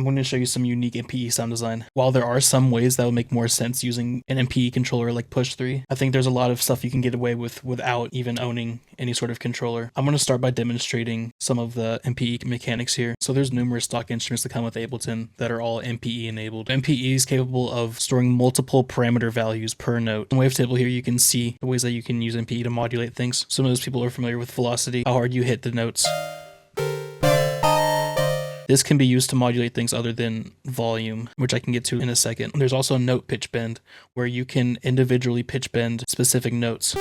I'm going to show you some unique MPE sound design. While there are some ways that would make more sense using an MPE controller like Push 3, I think there's a lot of stuff you can get away with without even owning any sort of controller. I'm going to start by demonstrating some of the MPE mechanics here. So there's numerous stock instruments that come with Ableton that are all MPE enabled. MPE is capable of storing multiple parameter values per note. In Wavetable here, you can see the ways that you can use MPE to modulate things. Some of those people are familiar with velocity, how hard you hit the notes. This can be used to modulate things other than volume, which I can get to in a second. There's also note pitch bend, where you can individually pitch bend specific notes.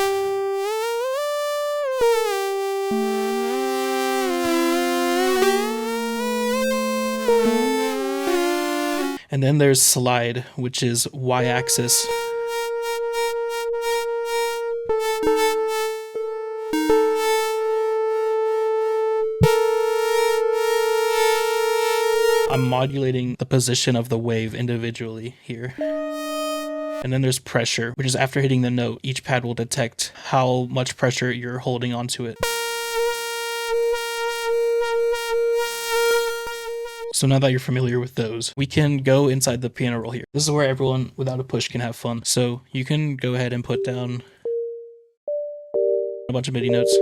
And then there's slide, which is y-axis. I'm modulating the position of the wave individually here. And then there's pressure, which is after hitting the note, each pad will detect how much pressure you're holding onto it. So now that you're familiar with those, we can go inside the piano roll here. This is where everyone without a push can have fun. So you can go ahead and put down a bunch of MIDI notes.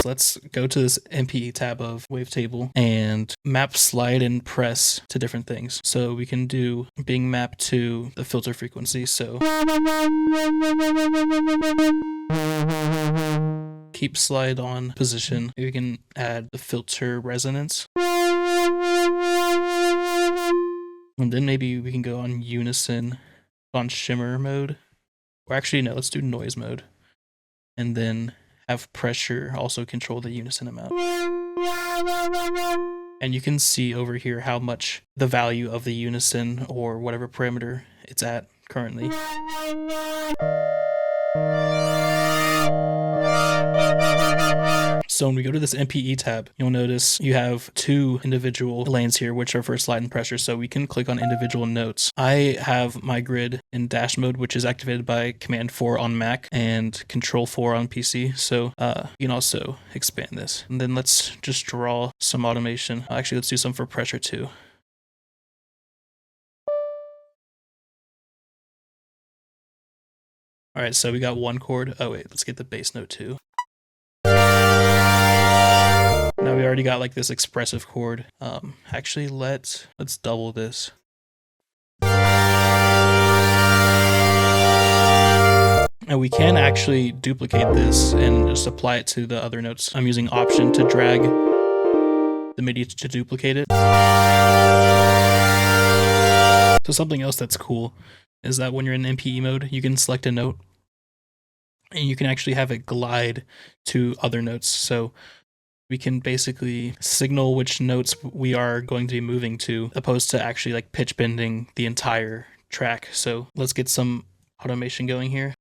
Let's go to this MPE tab of Wavetable and map slide and press to different things. So we can do being mapped to the filter frequency. So keep slide on position. We can add the filter resonance. And then maybe we can go on unison, on shimmer mode. Or actually, no, let's do noise mode. And then have pressure also control the unison amount. And you can see over here how much the value of the unison or whatever parameter it's at currently. So when we go to this MPE tab, you'll notice you have two individual lanes here, which are for slide and pressure. So we can click on individual notes. I have my grid in dash mode, which is activated by Command 4 on Mac and Control 4 on PC. So you can also expand this. And then let's just draw some automation. Actually, let's do some for pressure too. All right, so we got one chord. Oh wait, let's get the bass note too. Now we already got like this expressive chord. Actually, let's double this. And we can actually duplicate this and just apply it to the other notes. I'm using Option to drag the MIDI to duplicate it. So something else that's cool is that when you're in MPE mode, you can select a note and you can actually have it glide to other notes. So we can basically signal which notes we are going to be moving to, opposed to actually like pitch bending the entire track. So let's get some automation going here.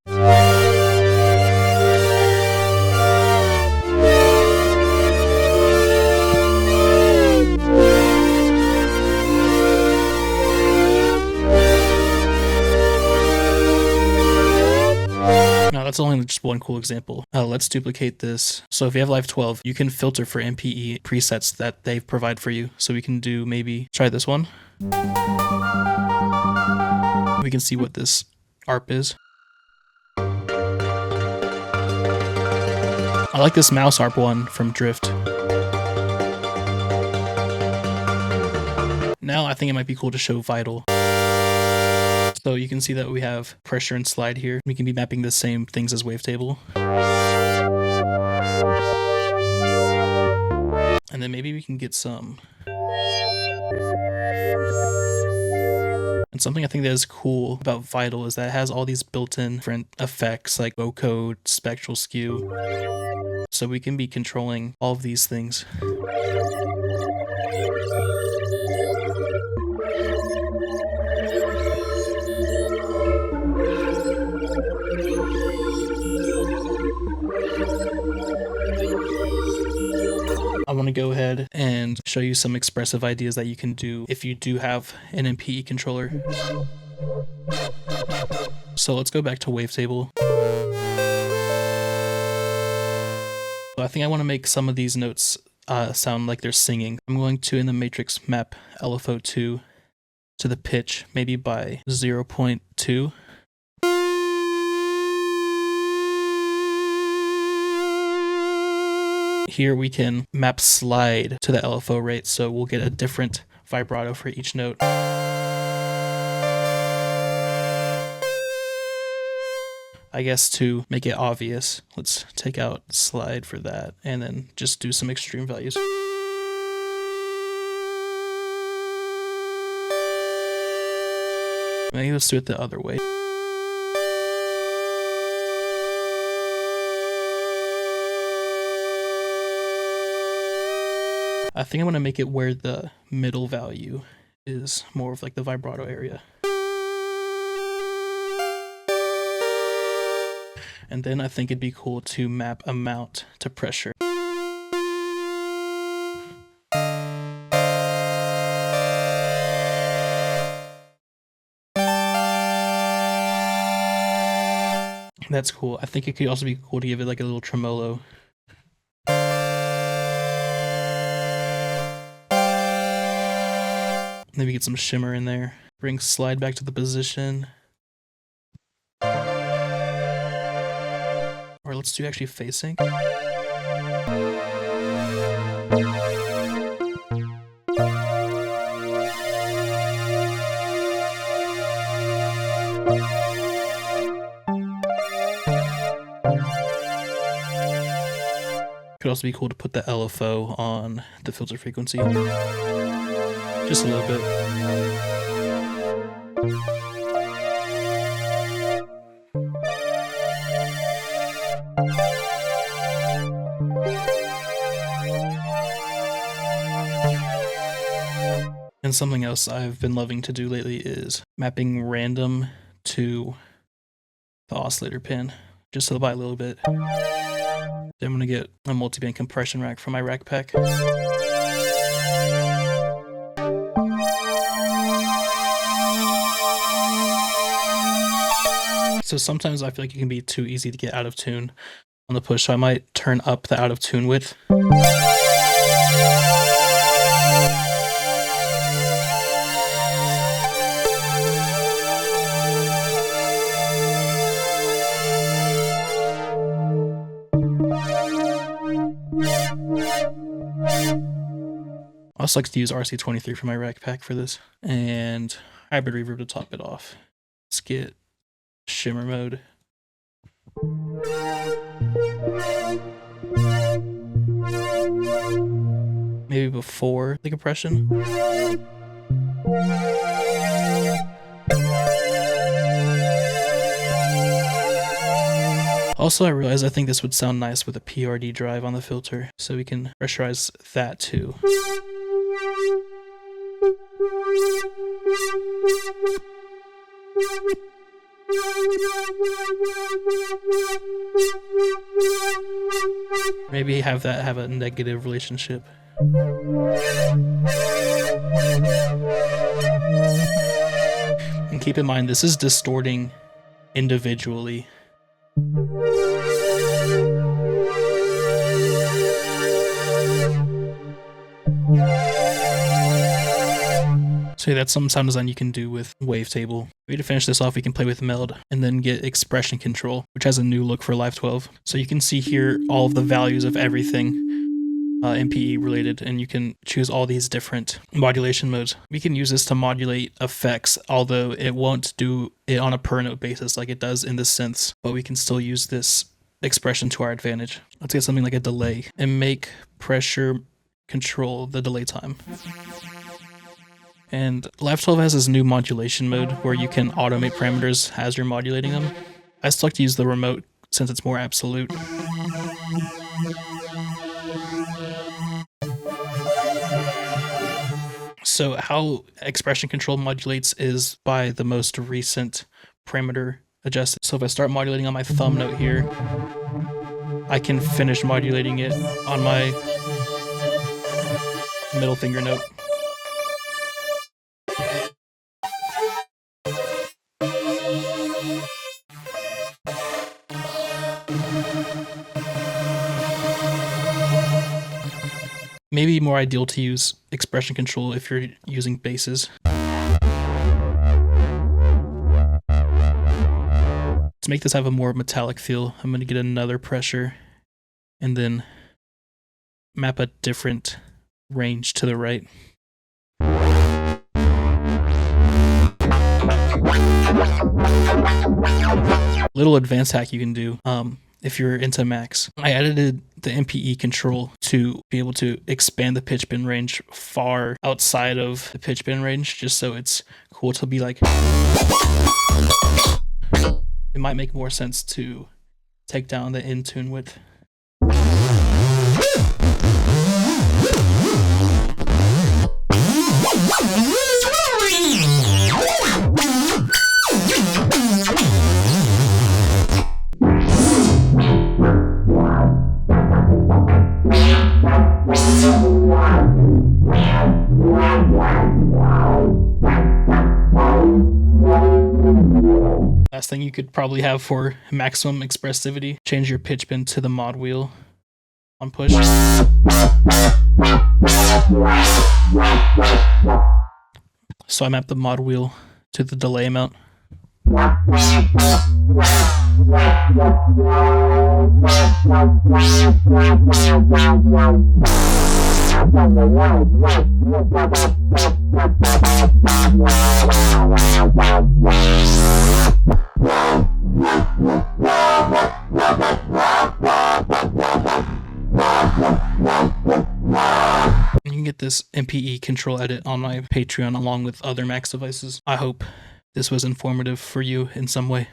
That's only just one cool example. Let's duplicate this. So if you have Live 12, you can filter for MPE presets that they provide for you. So we can do maybe try this one. We can see what this ARP is. I like this mouse ARP one from Drift. Now I think it might be cool to show Vital. So you can see that we have pressure and slide here. We can be mapping the same things as Wavetable. And then maybe we can get some. And something I think that is cool about Vital is that it has all these built-in different effects like vocode, spectral skew. So we can be controlling all of these things. I want to go ahead and show you some expressive ideas that you can do if you do have an MPE controller. So let's go back to Wavetable. So I think I want to make some of these notes sound like they're singing. I'm going to, in the matrix, map LFO2 to the pitch, maybe by 0.2. Here we can map slide to the LFO rate, so we'll get a different vibrato for each note. I guess to make it obvious, let's take out slide for that and then just do some extreme values. Maybe let's do it the other way. I think I want to make it where the middle value is more of like the vibrato area. And then I think it'd be cool to map amount to pressure. That's cool. I think it could also be cool to give it like a little tremolo. Maybe get some shimmer in there. Bring slide back to the position. Or let's do actually facing. Could also be cool to put the LFO on the filter frequency. Just a little bit. And something else I've been loving to do lately is mapping random to the oscillator pin, just by a little bit. Then I'm going to get a multi-band compression rack from my rack pack. So sometimes I feel like it can be too easy to get out of tune on the push, so I might turn up the out of tune width. I also like to use RC23 for my rack pack for this, and hybrid reverb to top it off. Let's get shimmer mode. Maybe before the compression. Also, I realized I think this would sound nice with a PRD drive on the filter, so we can pressurize that too. Maybe have that have a negative relationship. And keep in mind, this is distorting individually. So that's some sound design you can do with Wavetable. Maybe to finish this off, we can play with Meld and then get Expression Control, which has a new look for Live 12. So you can see here all of the values of everything MPE related, and you can choose all these different modulation modes. We can use this to modulate effects, although it won't do it on a per note basis like it does in the synths, but we can still use this expression to our advantage. Let's get something like a delay and make pressure control the delay time. And Live 12 has this new modulation mode where you can automate parameters as you're modulating them. I still like to use the remote since it's more absolute. So how expression control modulates is by the most recent parameter adjusted. So if I start modulating on my thumb note here, I can finish modulating it on my middle finger note. Maybe more ideal to use expression control if you're using basses. To make this have a more metallic feel, I'm going to get another pressure and then map a different range to the right. Little advanced hack you can do if you're into Max. I edited the MPE control to be able to expand the pitch bend range far outside of the pitch bend range, just so it's cool to be like... It might make more sense to take down the in tune width. Last thing you could probably have for maximum expressivity, change your pitch bend to the mod wheel on push. So I map the mod wheel to the delay amount. You can get this MPE control edit on my Patreon along with other Max devices. I hope this was informative for you in some way.